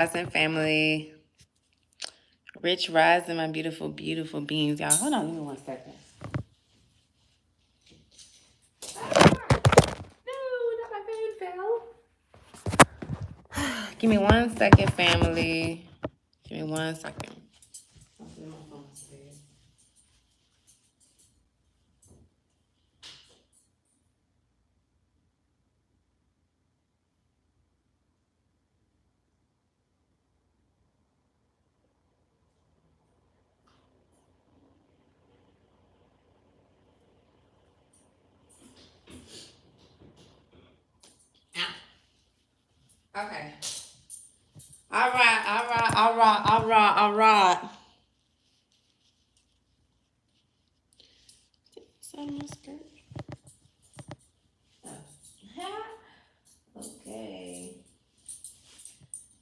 Rising family, rich rising, my beautiful, beautiful beings, y'all. Hold on, give me 1 second. No, not my fan fell. Give me 1 second, family. Give me 1 second. Okay. All right. Is that my skirt? Okay.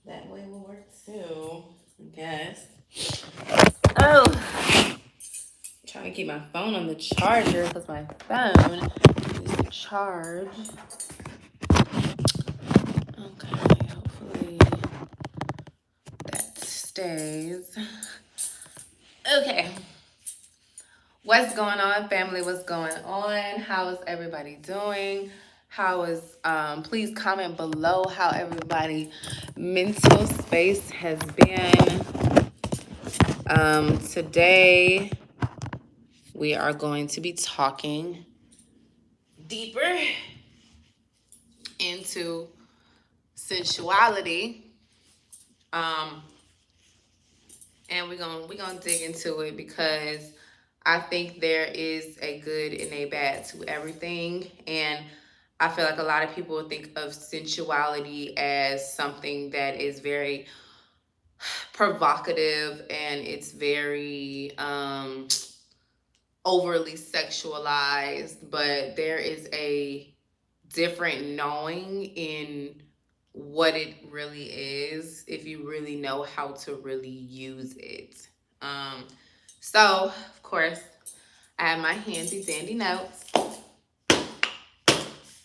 That way will work too, I guess. Oh, trying to keep my phone on the charger because my phone is to charge. Okay, hopefully that stays. Okay. What's going on, family? What's going on? How is everybody doing? How is please comment below how everybody mental space has been. Today we are going to be talking deeper into sensuality. And we're gonna dig into it because I think there is a good and a bad to everything. And I feel like a lot of people think of sensuality as something that is very provocative and it's very overly sexualized, but there is a different knowing in what it really is if you really know how to really use it. So, of course, I have my handy dandy notes.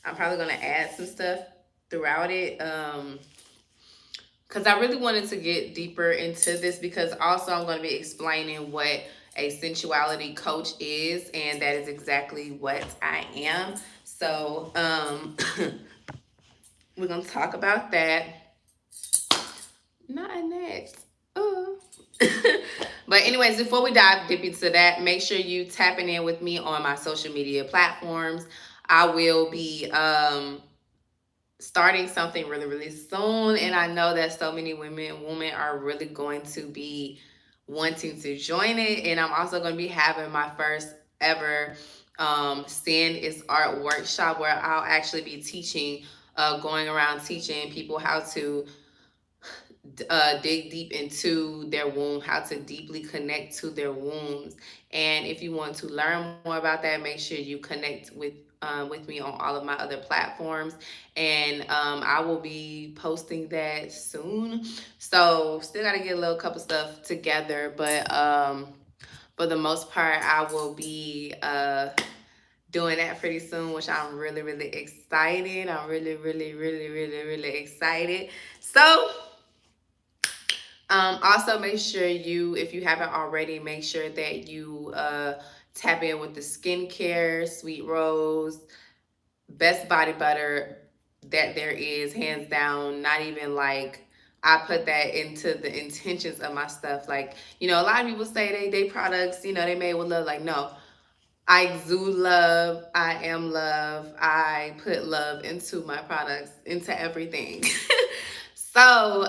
I'm probably going to add some stuff throughout it because I really wanted to get deeper into this because also I'm going to be explaining what a sensuality coach is, and that is exactly what I am. So, we're going to talk about that. Not next. Oh. But anyways, before we dive deep into that, make sure you tapping in with me on my social media platforms. I will be starting something really, really soon. And I know that so many women are really going to be wanting to join it. And I'm also going to be having my first ever Sin is Art workshop where I'll actually be teaching, going around teaching people how to dig deep into their womb, how to deeply connect to their wombs. And if you want to learn more about that, make sure you connect with me on all of my other platforms. And I will be posting that soon. So still got to get a little couple stuff together. But for the most part, I will be doing that pretty soon, which I'm really, really excited. I'm really, really, really, really, really excited. So also make sure you, if you haven't already, make sure that you tap in with the skincare, Sweet Rose, best body butter that there is, hands down. Not even like I put that into the intentions of my stuff. Like, you know, a lot of people say they products, you know, they made with love. Like, no, I exude love. I am love. I put love into my products, into everything. So,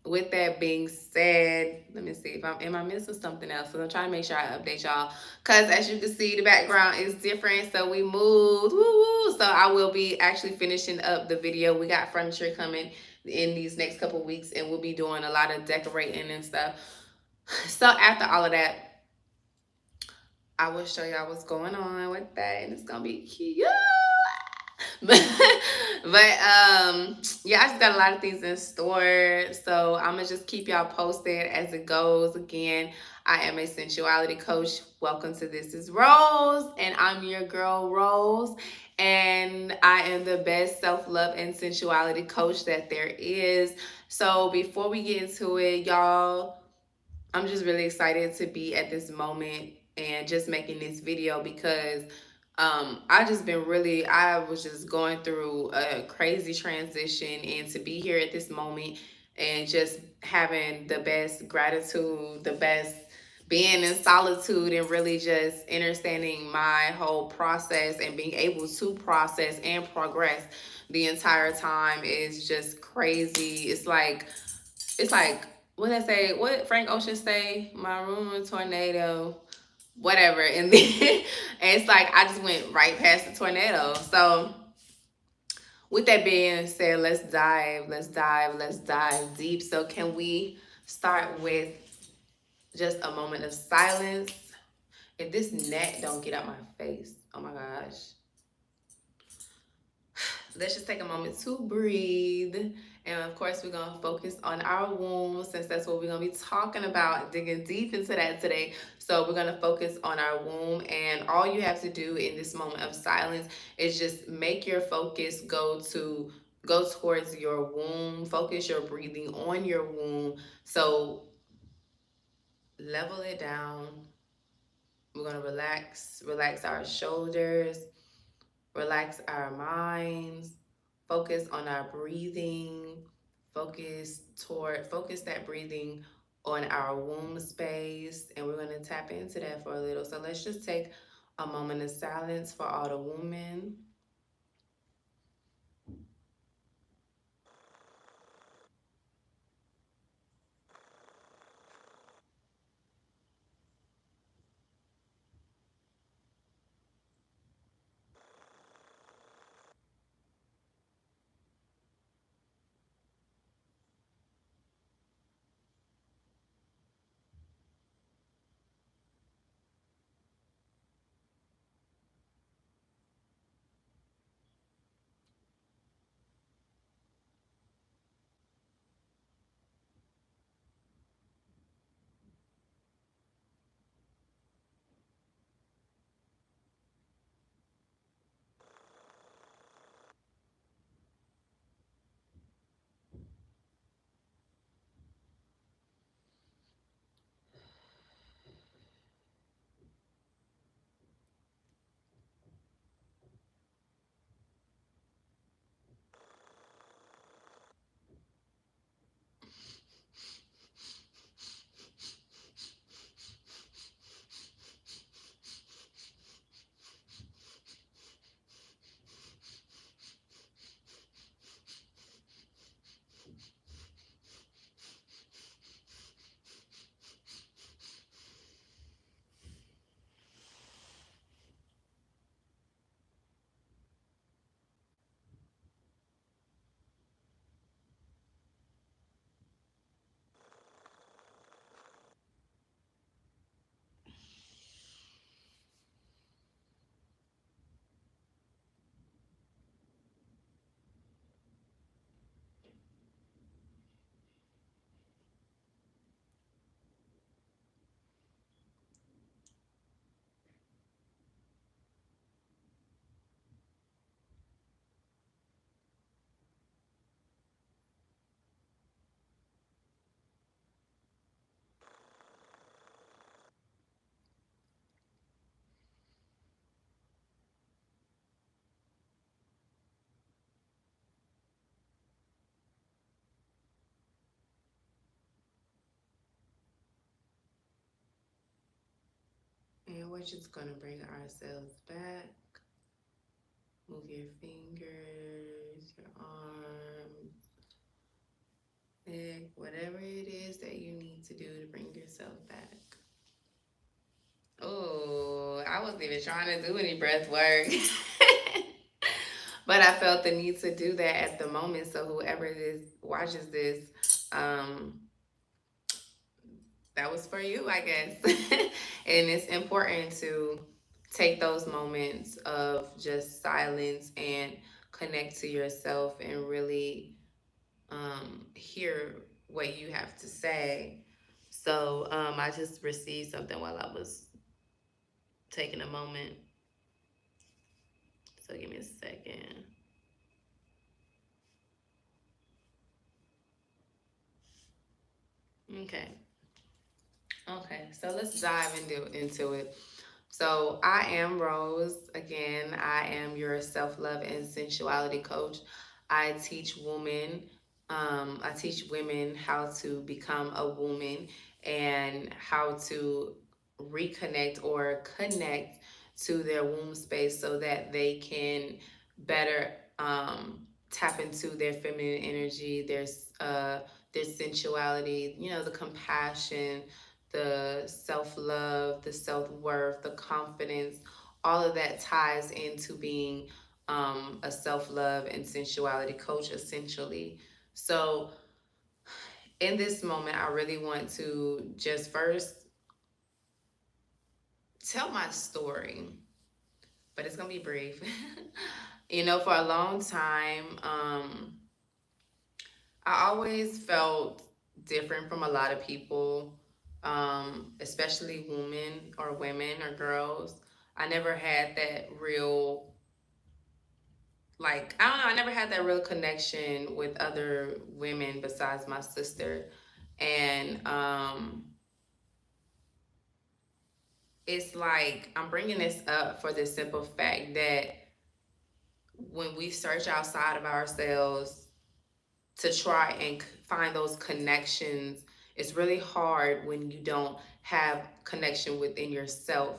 with that being said, let me see if am I missing something else? So I'm trying to make sure I update y'all. Cause as you can see, the background is different. So we moved. Woo woo. So I will be actually finishing up the video. We got furniture coming in these next couple weeks, and we'll be doing a lot of decorating and stuff. So after all of that, I will show y'all what's going on with that, and it's gonna be cute. Yeah, I just got a lot of things in store. So I'm gonna just keep y'all posted as it goes. Again, I am a sensuality coach. Welcome to This Is Rose, and I'm your girl Rose. And I am the best self-love and sensuality coach that there is. So before we get into it, y'all, I'm just really excited to be at this moment and just making this video because I just been really, I was just going through a crazy transition, and to be here at this moment and just having the best gratitude, the best being in solitude, and really just understanding my whole process and being able to process and progress the entire time is just crazy. It's like what I say, what Frank Ocean say, my room a tornado, whatever. And then and it's like I just went right past the tornado. So with that being said, let's dive deep. So can we start with just a moment of silence? If this net don't get out my face, oh my gosh. Let's just take a moment to breathe. And of course, we're going to focus on our womb since that's what we're going to be talking about, digging deep into that today. So, we're going to focus on our womb. And all you have to do in this moment of silence is just make your focus go towards your womb. Focus your breathing on your womb. So, level it down. We're going to relax our shoulders, relax our minds, focus on our breathing, focus that breathing on our womb space, and we're going to tap into that for a little. So let's just take a moment of silence for all the women. And we're just going to bring ourselves back. Move your fingers, your arms, neck, whatever it is that you need to do to bring yourself back. Oh, I wasn't even trying to do any breath work. But I felt the need to do that at the moment. So whoever this watches this, um, that was for you, I guess. And it's important to take those moments of just silence and connect to yourself and really hear what you have to say. So I just received something while I was taking a moment. So give me a second. Okay. Okay. So let's dive into it. So I am Rose. Again, I am your self-love and sensuality coach. I teach women, I teach women how to become a woman and how to reconnect or connect to their womb space so that they can better tap into their feminine energy, their sensuality, the compassion, the self love, the self worth, the confidence, all of that ties into being a self love and sensuality coach, essentially. So, in this moment, I really want to just first tell my story, but it's going to be brief. For a long time, I always felt different from a lot of people, especially women or girls. I never had that real, like, I don't know, I never had that real connection with other women besides my sister. And it's like, I'm bringing this up for the simple fact that when we search outside of ourselves to try and find those connections, it's really hard when you don't have connection within yourself.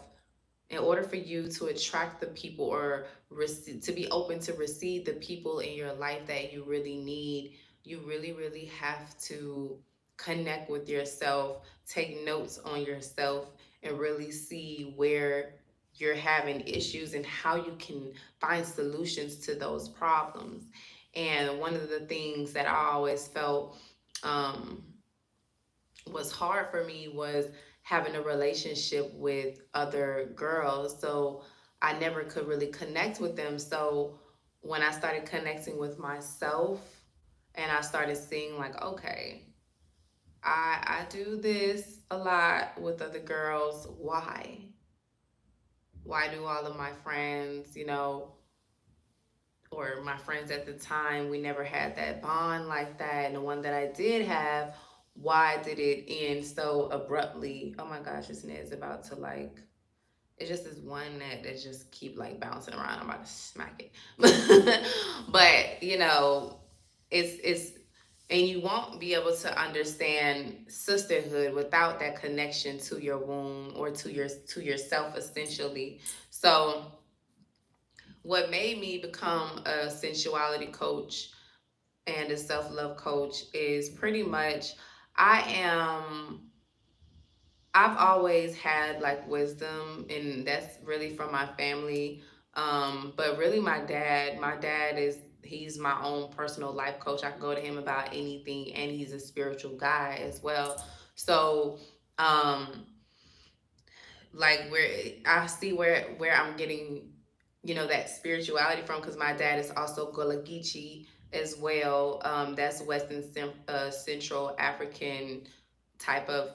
In order for you to attract the people or to be open to receive the people in your life that you really need, you really, really have to connect with yourself, take notes on yourself, and really see where you're having issues and how you can find solutions to those problems. And one of the things that I always felt um, was hard for me was having a relationship with other girls. So I never could really connect with them. So when I started connecting with myself and I started seeing, like, okay, I do this a lot with other girls. Why do all of my friends, or my friends at the time, we never had that bond like that? And the one that I did have, why did it end so abruptly? Oh my gosh, this net is about to, like, it's just this one net that just keep like bouncing around. I'm about to smack it. But it's and you won't be able to understand sisterhood without that connection to your womb or to yourself, essentially. So what made me become a sensuality coach and a self-love coach is pretty much I am I've always had like wisdom, and that's really from my family. But really, my dad he's my own personal life coach. I can go to him about anything, and he's a spiritual guy as well. So, um, like where I see where I'm getting, that spirituality from, because my dad is also Gullah Geechee as well. That's Central African type of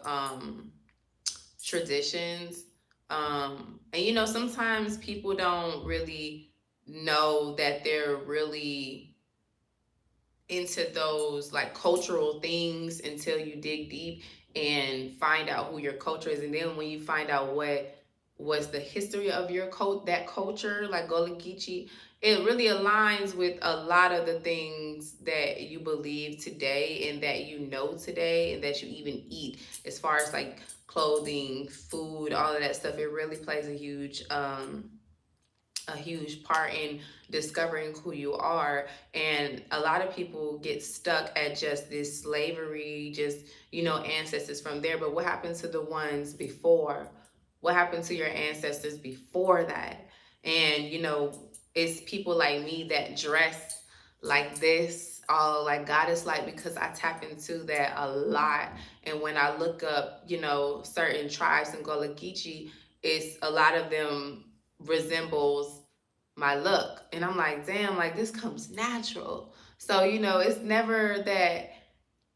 traditions. And sometimes people don't really know that they're really into those like cultural things until you dig deep and find out who your culture is. And then when you find out what was the history of that culture, like Gullah Geechee, it really aligns with a lot of the things that you believe today and that you know today and that you even eat, as far as like clothing, food, all of that stuff. It really plays a huge part in discovering who you are. And a lot of people get stuck at just this slavery, just ancestors from there. But what happened to the ones before? What happened to your ancestors before that? And it's people like me that dress like this, all like goddess like, because I tap into that a lot. And when I look up certain tribes in Gullah Geechee, it's a lot of them resembles my look. And I'm like, damn, like this comes natural. So, it's never that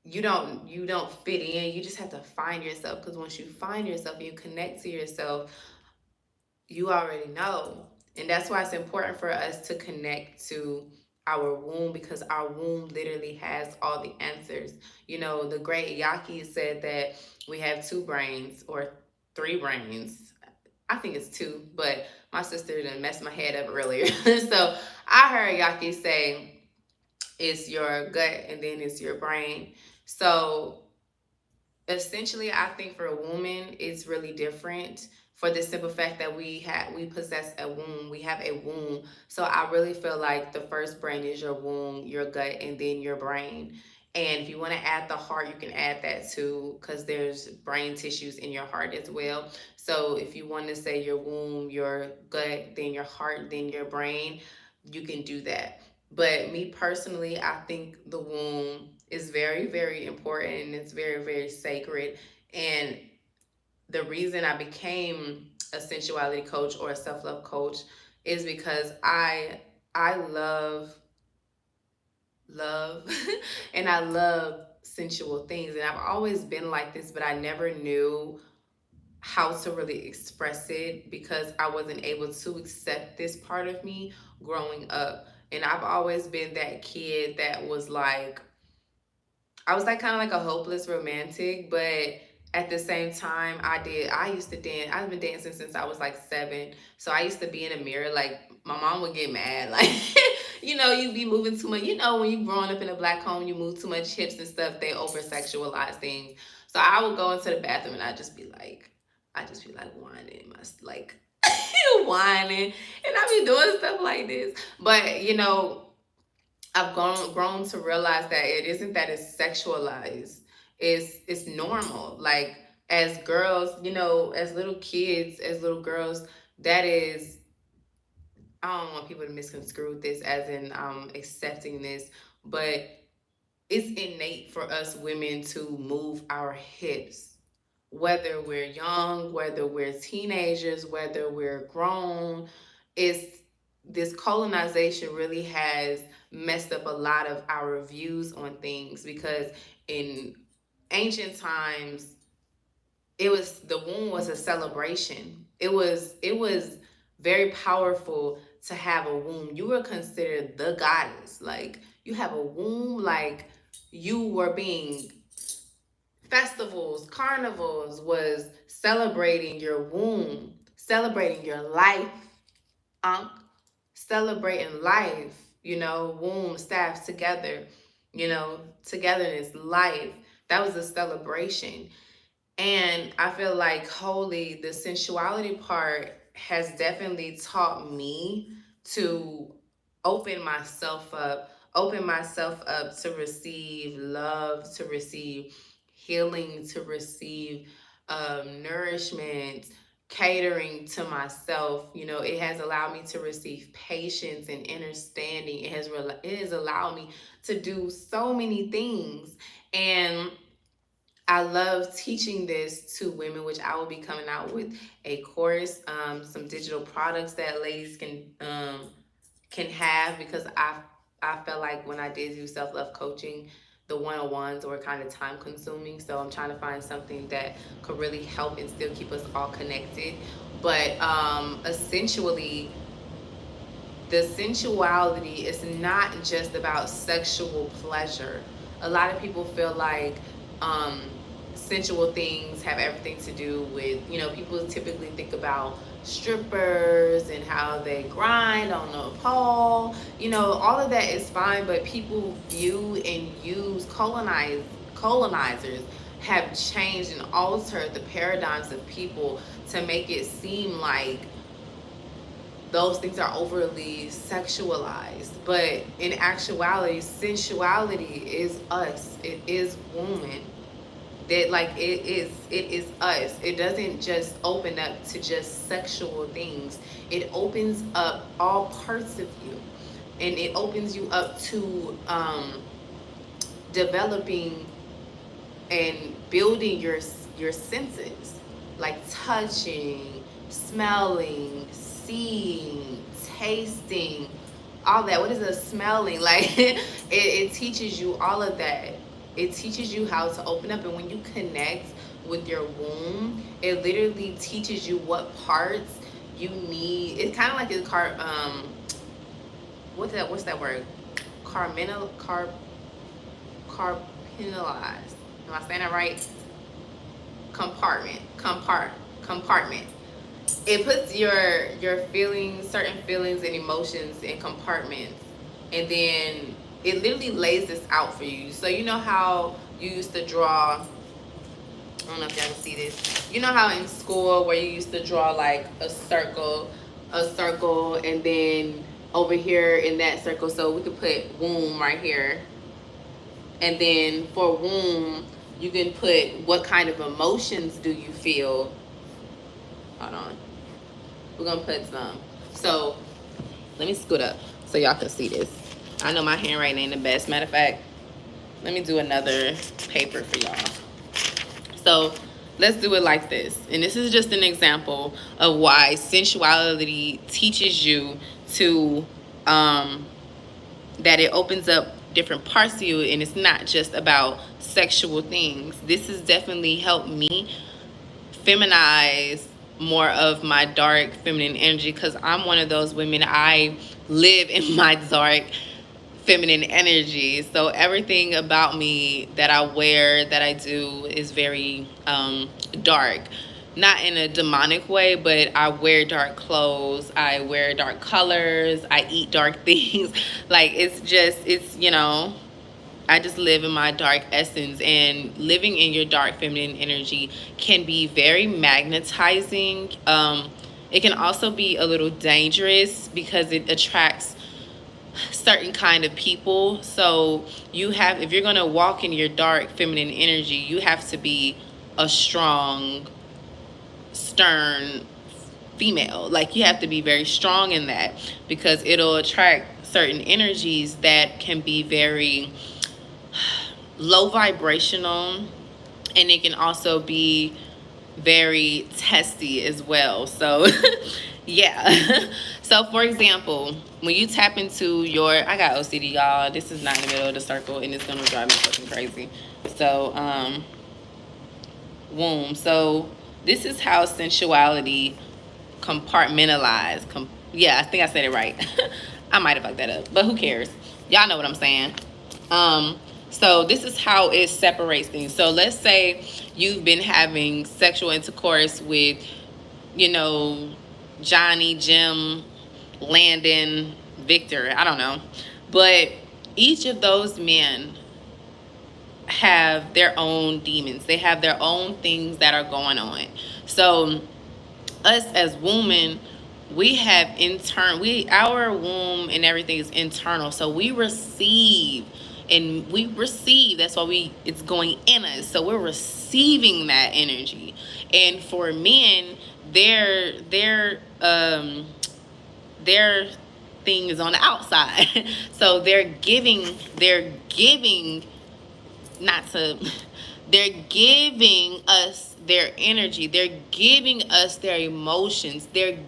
you don't fit in. You just have to find yourself, because once you find yourself and you connect to yourself, you already know. And that's why it's important for us to connect to our womb, because our womb literally has all the answers. The great Yaki said that we have two brains or three brains. I think it's two, but my sister done messed my head up earlier. So I heard Yaki say it's your gut and then it's your brain. So essentially, I think for a woman it's really different, for the simple fact that we possess a womb. We have a womb. So I really feel like the first brain is your womb, your gut, and then your brain. And if you want to add the heart, you can add that too, because there's brain tissues in your heart as well. So if you want to say your womb, your gut, then your heart, then your brain, you can do that. But me personally, I think the womb is very, very important, and it's very, very sacred. And the reason I became a sensuality coach or a self-love coach is because I love and I love sensual things. And I've always been like this, but I never knew how to really express it, because I wasn't able to accept this part of me growing up. And I've always been that kid that was like, I was like kind of like a hopeless romantic, but at the same time, I used to dance. I've been dancing since I was like 7. So I used to be in a mirror, like my mom would get mad. Like, you be moving too much. When you growing up in a black home, you move too much hips and stuff, they over sexualize things. So I would go into the bathroom and I just be like whining, like whining, and I be doing stuff like this. But I've grown to realize that it isn't that it's sexualized. It's normal. Like as girls, as little kids, as little girls, that is, I don't want people to misconstrue this as in accepting this, but it's innate for us women to move our hips, whether we're young, whether we're teenagers, whether we're grown. It's This colonization really has messed up a lot of our views on things, because in ancient times, the womb was a celebration. It was very powerful to have a womb. You were considered the goddess. Like, you have a womb, like you were being, festivals, carnivals was celebrating your womb, celebrating your life, um, celebrating life, womb, staffs together, togetherness, life. That was a celebration. And I feel like holy, the sensuality part has definitely taught me to open myself up to receive love, to receive healing, to receive nourishment, catering to myself. It has allowed me to receive patience and understanding. It has allowed me to do so many things. And I love teaching this to women, which I will be coming out with a course, some digital products that ladies can have, because I felt like when I did do self love coaching, the one-on-ones were kind of time consuming. So I'm trying to find something that could really help and still keep us all connected. But essentially, the sensuality is not just about sexual pleasure. A lot of people feel like um, sensual things have everything to do with, people typically think about strippers and how they grind on a pole. All of that is fine, but people view and use colonizers have changed and altered the paradigms of people to make it seem like those things are overly sexualized. But in actuality, sensuality is us. It is woman. That, like, it is us. It doesn't just open up to just sexual things. It opens up all parts of you, and it opens you up to developing and building your senses, like touching, smelling, seeing, tasting, all that. What is it? Smelling. Like it teaches you all of that. It teaches you how to open up, and when you connect with your womb, it literally teaches you what parts you need. It's kind of like a what's that word? Compartmentalized. Am I saying that right? Compartment. It puts your feelings, certain feelings and emotions in compartments, and then it literally lays this out for you. So you know how you used to draw, I don't know if y'all can see this. You know how in school where you used to draw like a circle, and then over here in that circle, so we could put womb right here. And then for womb, you can put what kind of emotions do you feel. Hold on. We're gonna put some. So let me scoot up so y'all can see this. I know my handwriting ain't the best. Matter of fact, let me do another paper for y'all. So let's do it like this. And this is just an example of why sensuality teaches you to, that it opens up different parts of you, and it's not just about sexual things. This has definitely helped me feminize more of my dark feminine energy, because I'm one of those women. I live in my dark feminine energy. So everything about me that I wear, that I do, is very dark. Not in a demonic way, but I wear dark clothes, I wear dark colors, I eat dark things. Like it's you know, I just live in my dark essence, and living in your dark feminine energy can be very magnetizing. It can also be a little dangerous because it attracts certain kind of people. So you have, if you're going to walk in your dark feminine energy, you have to be a strong, stern female. Like you have to be very strong in that, because it'll attract certain energies that can be very low vibrational, and it can also be very testy as well. So yeah. So for example, when you tap into your, I got OCD, y'all. This is not in the middle of the circle, and it's gonna drive me fucking crazy. So womb. So this is how sensuality compartmentalized. Yeah, I think I said it right. I might have fucked that up, but who cares? Y'all know what I'm saying. So this is how it separates things. So let's say you've been having sexual intercourse with, you know, Johnny, Jim, Landon, Victor, I don't know. But each of those men have their own demons. They have their own things that are going on. So us as women, we have our womb and everything is internal. So we receive, that's why it's going in us. So we're receiving that energy. And for men, their thing is on the outside. So they're giving us their energy, they're giving us their emotions, they're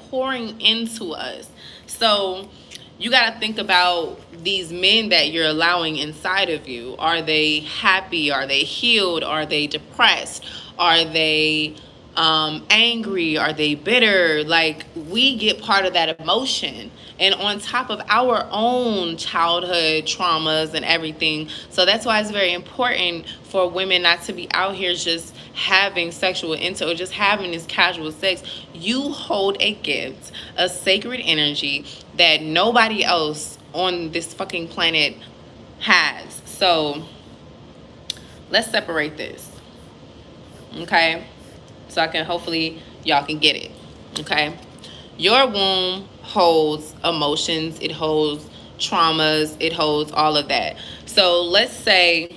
pouring into us. So you got to think about these men that you're allowing inside of you. Are they happy? Are they healed? Are they depressed? Are they angry? Are they bitter? Like, we get part of that emotion, and on top of our own childhood traumas and everything. So that's why it's very important for women not to be out here just having sexual or just having this casual sex. You hold a gift, a sacred energy that nobody else on this fucking planet has. So let's separate this, okay? So I can, hopefully y'all can get it, okay? Your womb holds emotions, it holds traumas, it holds all of that. So let's say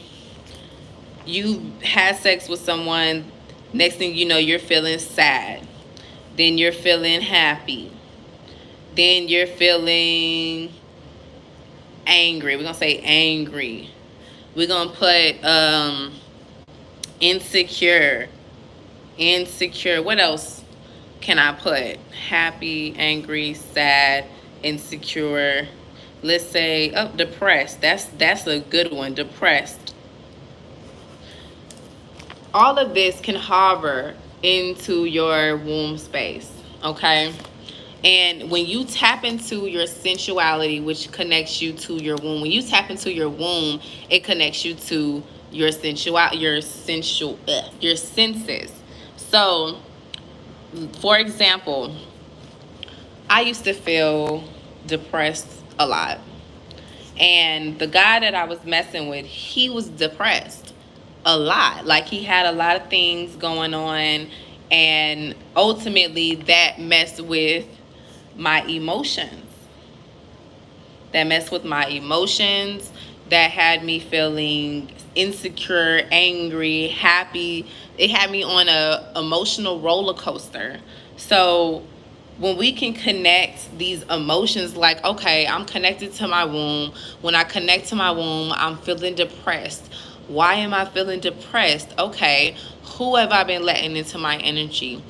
you had sex with someone, next thing you know, you're feeling sad, then you're feeling happy, then you're feeling angry. We're gonna say angry. We're gonna put insecure. What else can I put? Happy, angry, sad, insecure. Let's say, oh, depressed. That's a good one. Depressed. All of this can hover into your womb space, okay? And when you tap into your sensuality, which connects you to your womb, when you tap into your womb, it connects you to your your senses. So, for example, I used to feel depressed a lot. And the guy that I was messing with, he was depressed a lot. Like he had a lot of things going on, and ultimately that messed with my emotions. That messed with my emotions, that had me feeling insecure, angry, happy. It had me on a emotional roller coaster. So when we can connect these emotions, like, okay, I'm connected to my womb. When I connect to my womb, I'm feeling depressed. Why am I feeling depressed? Okay, who have I been letting into my energy?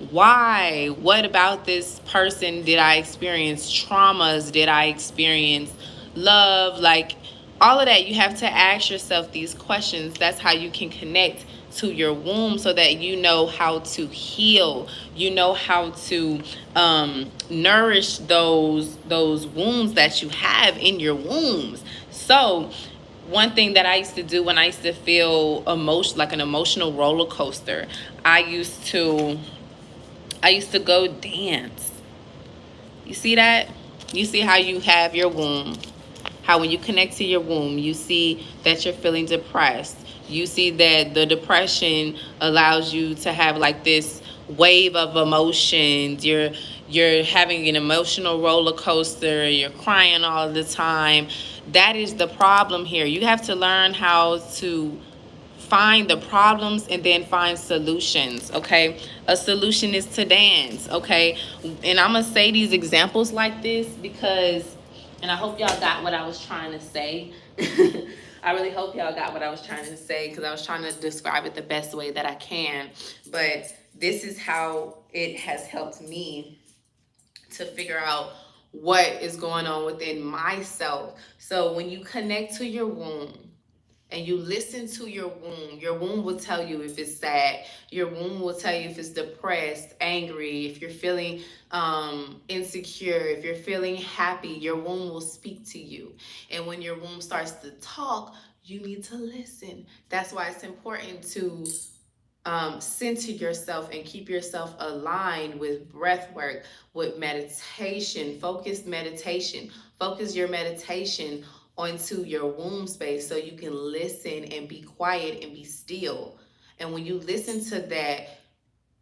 Why? What about this person did I experience? Traumas? Did I experience love? Like all of that, you have to ask yourself these questions. That's how you can connect to your womb, so that you know how to heal. You know how to nourish those wounds that you have in your wombs. So one thing that I used to do when I used to feel like an emotional roller coaster, I used to go dance. You see that? You see how you have your womb. How when you connect to your womb, you see that you're feeling depressed. You see that the depression allows you to have like this wave of emotions. You're having an emotional roller coaster. You're crying all the time. That is the problem here. You have to learn how to find the problems and then find solutions. Okay, a solution is to dance. Okay, and I'm gonna say these examples like this because, and I hope y'all got what I was trying to say. I really hope y'all got what I was trying to say, because I was trying to describe it the best way that I can. But this is how it has helped me to figure out what is going on within myself. So when you connect to your womb and you listen to your womb will tell you if it's sad. Your womb will tell you if it's depressed, angry, if you're feeling insecure, if you're feeling happy. Your womb will speak to you. And when your womb starts to talk, you need to listen. That's why it's important to center yourself and keep yourself aligned with breath work, with meditation, focused meditation. Focus your meditation onto your womb space so you can listen and be quiet and be still. And when you listen to that,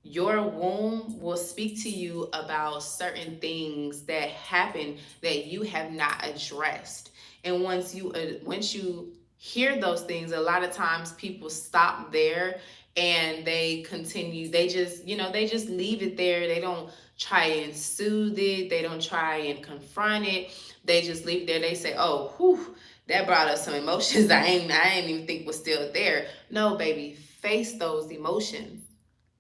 your womb will speak to you about certain things that happen that you have not addressed. And once you hear those things, a lot of times people stop there and they continue. They just leave it there. They don't try and soothe it. They don't try and confront it. They just leave it there. They say, oh, whew, that brought up some emotions I ain't even think was still there. No, baby, face those emotions.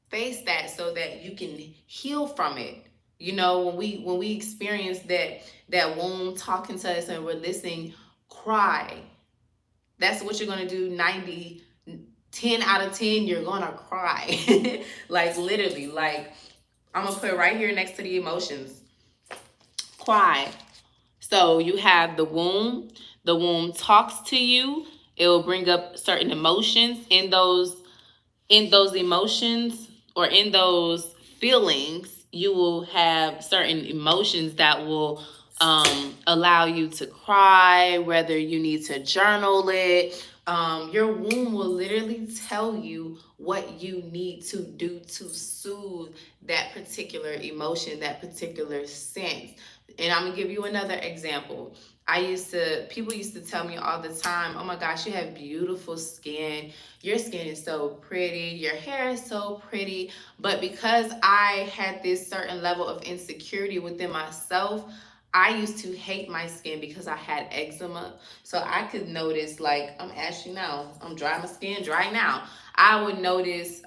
Face that so that you can heal from it. When we experience that womb talking to us and we're listening, cry. That's what you're going to do. 10 out of 10 you're going to cry. Like literally, like I'm going to put it right here next to the emotions. Cry. So you have the womb. The womb talks to you. It will bring up certain emotions. In those emotions, or in those feelings, you will have certain emotions that will allow you to cry, whether you need to journal it. Your womb will literally tell you what you need to do to soothe that particular emotion, that particular sense. And I'm gonna give you another example. People used to tell me all the time, oh my gosh, you have beautiful skin. Your skin is so pretty. Your hair is so pretty. But because I had this certain level of insecurity within myself, I used to hate my skin because I had eczema. So I could notice, like, I'm ashy now. I'm dry, my skin dry now. I would notice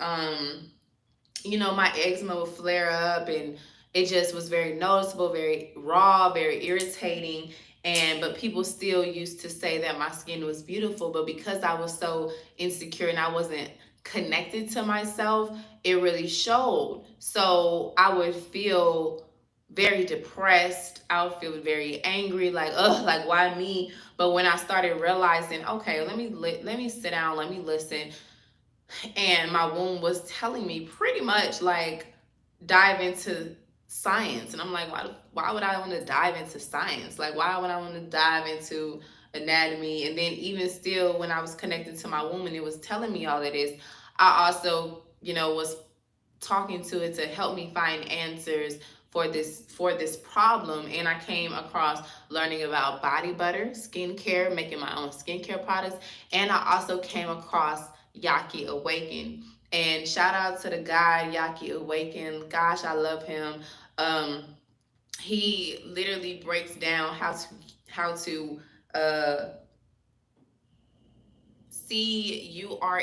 my eczema would flare up, and it just was very noticeable, very raw, very irritating. But people still used to say that my skin was beautiful, but because I was so insecure and I wasn't connected to myself, it really showed. So I would feel very depressed. I would feel very angry, like, ugh, like, why me? But when I started realizing, okay, let me sit down, let me listen, and my womb was telling me pretty much like dive into science. And I'm like, why would I want to dive into science? Like, why would I want to dive into anatomy? And then even still, when I was connected to my womb and it was telling me all of this, I also, was talking to it to help me find answers for this problem. And I came across learning about body butter, skincare, making my own skincare products. And I also came across Yaki Awaken. And shout out to the guy Yaki Awaken. Gosh, I love him. Um, he literally breaks down how to uh, CURE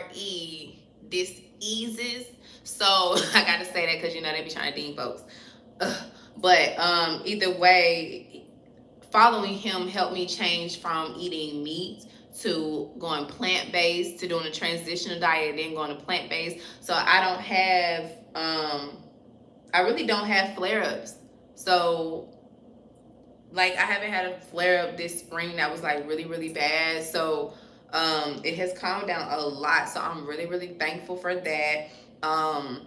diseases. So I got to say that because they be trying to dean folks. But either way, following him helped me change from eating meat to going plant based, to doing a transitional diet, then going to plant based. So I really don't have flare ups. So like I haven't had a flare up this spring that was like really, really bad. So it has calmed down a lot. So I'm really, really thankful for that. Um,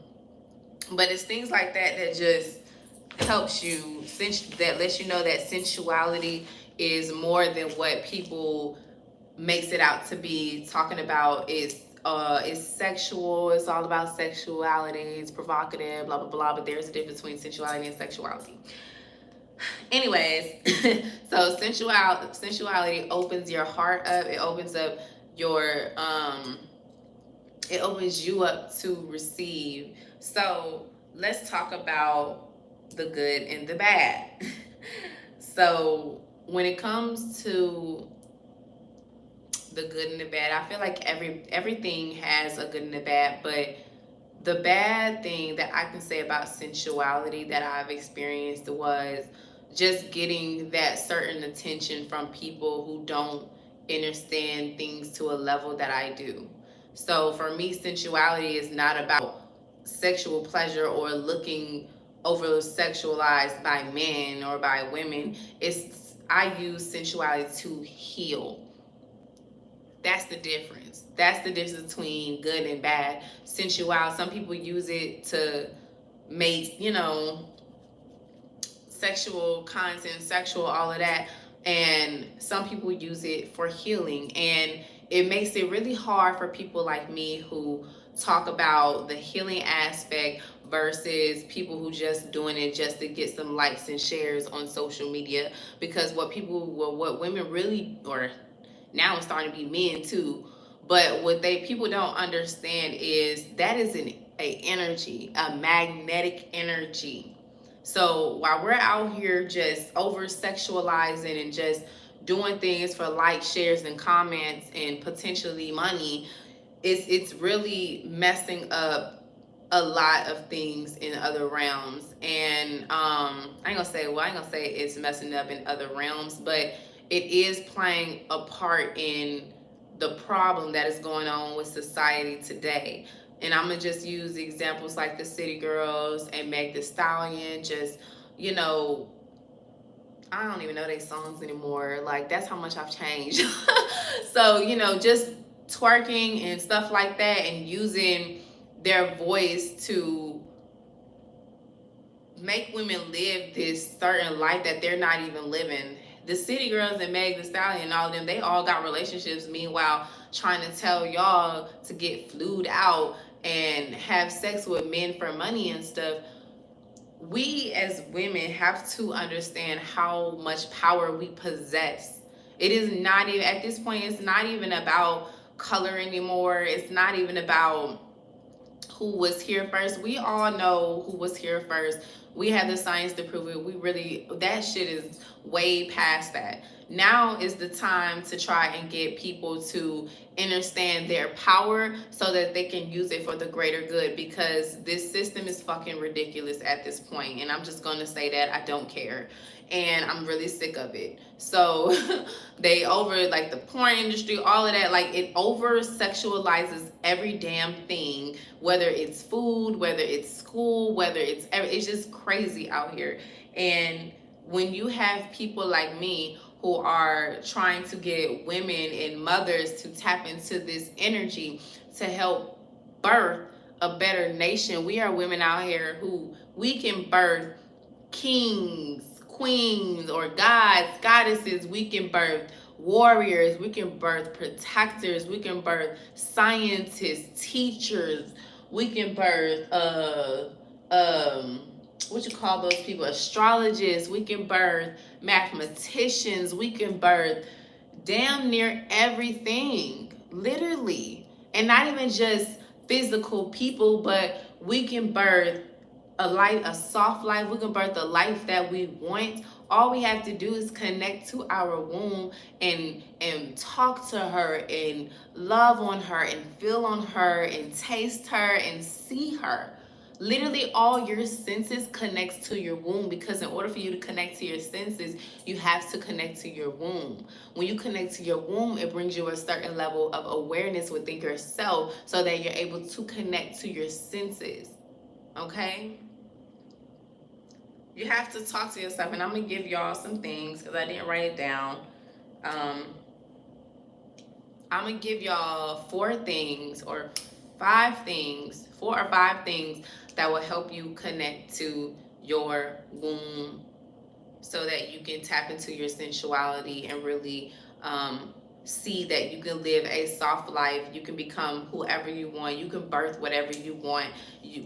but it's things like that that just helps you, that lets you know that sensuality is more than what people makes it out to be. Talking about is sexual, it's all about sexuality, it's provocative, blah blah blah, but there's a difference between sensuality and sexuality. Anyways, so sensuality opens your heart up, it opens up your it opens you up to receive. So let's talk about the good and the bad. So when it comes to the good and the bad, I feel like everything has a good and a bad, but the bad thing that I can say about sensuality that I've experienced was just getting that certain attention from people who don't understand things to a level that I do. So for me, sensuality is not about sexual pleasure or looking over sexualized by men or by women. I use sensuality to heal. That's the difference. That's the difference between good and bad. Sensual, some people use it to make, sexual content, sexual, all of that. And some people use it for healing. And it makes it really hard for people like me who talk about the healing aspect versus people who just doing it just to get some likes and shares on social media. Because what women really, or now it's starting to be men too, but what they people don't understand is that is a energy, a magnetic energy. So while we're out here just over sexualizing and just doing things for likes, shares, and comments and potentially money, it's really messing up a lot of things in other realms. And I ain't gonna say it's messing up in other realms, but it is playing a part in the problem that is going on with society today. And I'm gonna just use examples like the City Girls and Meg the Stallion. Just, you know, I don't even know their songs anymore. Like, that's how much I've changed. So, just twerking and stuff like that, and using their voice to make women live this certain life that they're not even living. The City Girls and Meg the Stallion and all of them, they all got relationships. Meanwhile, trying to tell y'all to get flued out and have sex with men for money and stuff. We as women have to understand how much power we possess. It is not even, at this point, it's not even about color anymore. It's not even about who was here first. We all know who was here first. We have the science to prove it. We really, that shit is way past that. Now is the time to try and get people to understand their power so that they can use it for the greater good, because this system is fucking ridiculous at this point. And I'm just going to say that I don't care. And I'm really sick of it. So they over, like, the porn industry, all of that, like, it over sexualizes every damn thing, whether it's food, whether it's school, whether it's just crazy out here. And when you have people like me who are trying to get women and mothers to tap into this energy to help birth a better nation, we are women out here who we can birth kings, queens, or gods, goddesses. We can birth warriors, we can birth protectors, we can birth scientists, teachers, we can birth what you call those people, astrologists, we can birth mathematicians, we can birth damn near everything, literally. And not even just physical people, but we can birth a life, a soft life. We can birth the life that we want. All we have to do is connect to our womb and talk to her and love on her and feel on her and taste her and see her. Literally all your senses connects to your womb, because in order for you to connect to your senses, you have to connect to your womb. When you connect to your womb, it brings you a certain level of awareness within yourself so that you're able to connect to your senses. Okay? You have to talk to yourself, and I'm gonna give y'all some things because I didn't write it down. I'm gonna give y'all 4 or 5 things that will help you connect to your womb so that you can tap into your sensuality and really see that you can live a soft life. You can become whoever you want. You can birth whatever you want.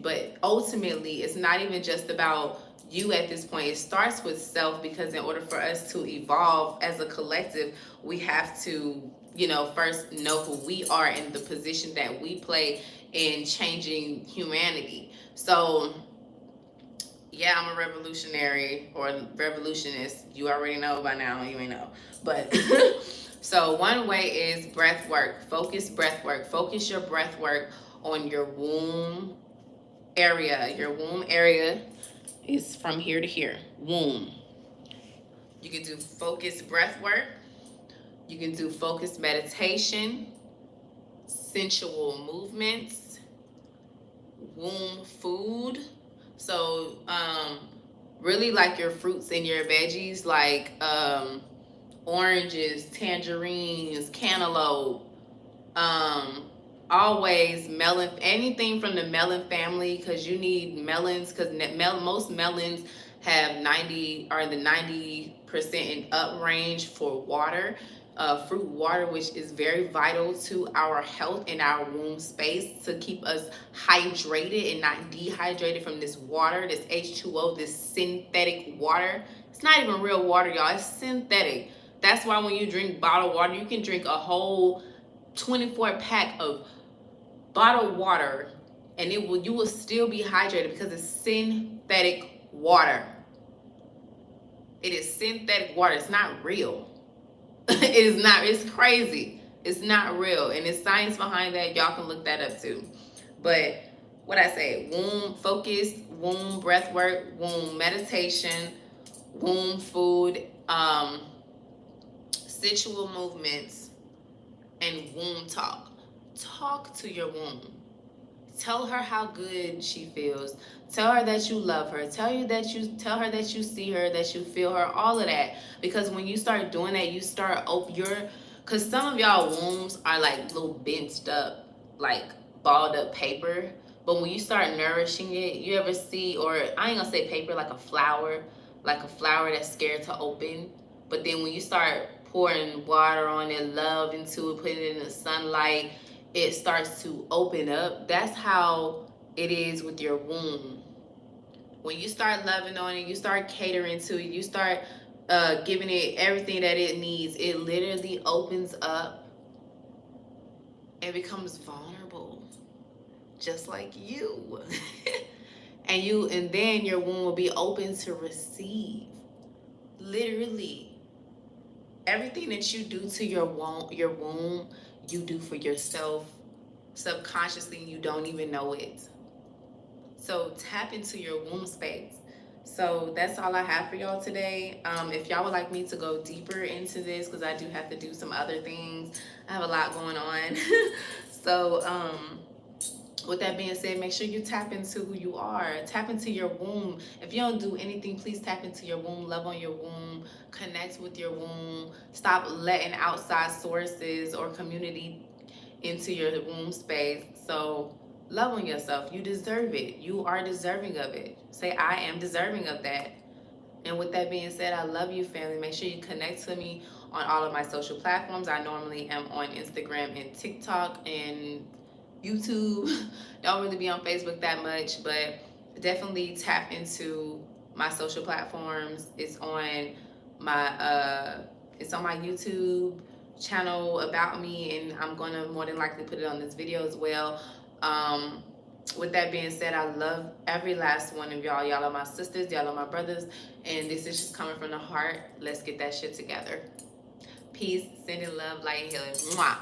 But ultimately, it's not even just about you at this point. It starts with self, because in order for us to evolve as a collective, we have to, first know who we are and the position that we play in changing humanity. So yeah, I'm a revolutionary or revolutionist. You already know by now. You ain't know. But so one way is breath work. Focus breath work. Focus your breath work on your womb area. Your womb area is from here to here. Womb. You can do focused breath work. You can do focused meditation, sensual movements, womb food. So really like your fruits and your veggies, like oranges, tangerines, cantaloupe, always melon, anything from the melon family, because you need melons, because most melons have 90 or in the 90% and up range for water, fruit water, which is very vital to our health and our womb space to keep us hydrated and not dehydrated from this water, this H2O, this synthetic water. It's not even real water, y'all. It's synthetic. That's why when you drink bottled water, you can drink a whole 24 pack of bottled water and you will still be hydrated, because it's synthetic water. It is synthetic water. It's not real. It is not. It's crazy. It's not real, and there's science behind that. Y'all can look that up too. But what I say, womb focus, womb breath work, womb meditation, womb food, sensual movements, and womb talk. Talk to your womb. Tell her how good she feels. Tell her that you love her. Tell her that you see her, that you feel her, all of that. Because when you start doing that, you start because some of y'all wombs are like little benched up, like balled up paper. But when you start nourishing it, you ever see, or I ain't gonna say paper, like a flower that's scared to open. But then when you start pouring water on it, love into it, putting it in the sunlight, it starts to open up. That's how it is with your womb. When you start loving on it, you start catering to it, you start giving it everything that it needs, it literally opens up and becomes vulnerable, just like you. And then your womb will be open to receive. Literally, everything that you do to your womb, you do for yourself subconsciously, and you don't even know it. So tap into your womb space. So that's all I have for y'all today. If y'all would like me to go deeper into this, because I do have to do some other things, I have a lot going on. So with that being said, make sure you tap into who you are. Tap into your womb. If you don't do anything, please tap into your womb. Love on your womb. Connect with your womb. Stop letting outside sources or community into your womb space. So love on yourself. You deserve it. You are deserving of it. Say, I am deserving of that. And with that being said, I love you, family. Make sure you connect to me on all of my social platforms. I normally am on Instagram and TikTok and YouTube. Don't really be on Facebook that much, but definitely tap into my social platforms. My it's on my YouTube channel about me, and I'm gonna more than likely put it on this video as well. Um, with that being said, I love every last one of y'all. Y'all are my sisters, y'all are my brothers, and this is just coming from the heart. Let's get that shit together. Peace, sending love, light, and healing. Mwah.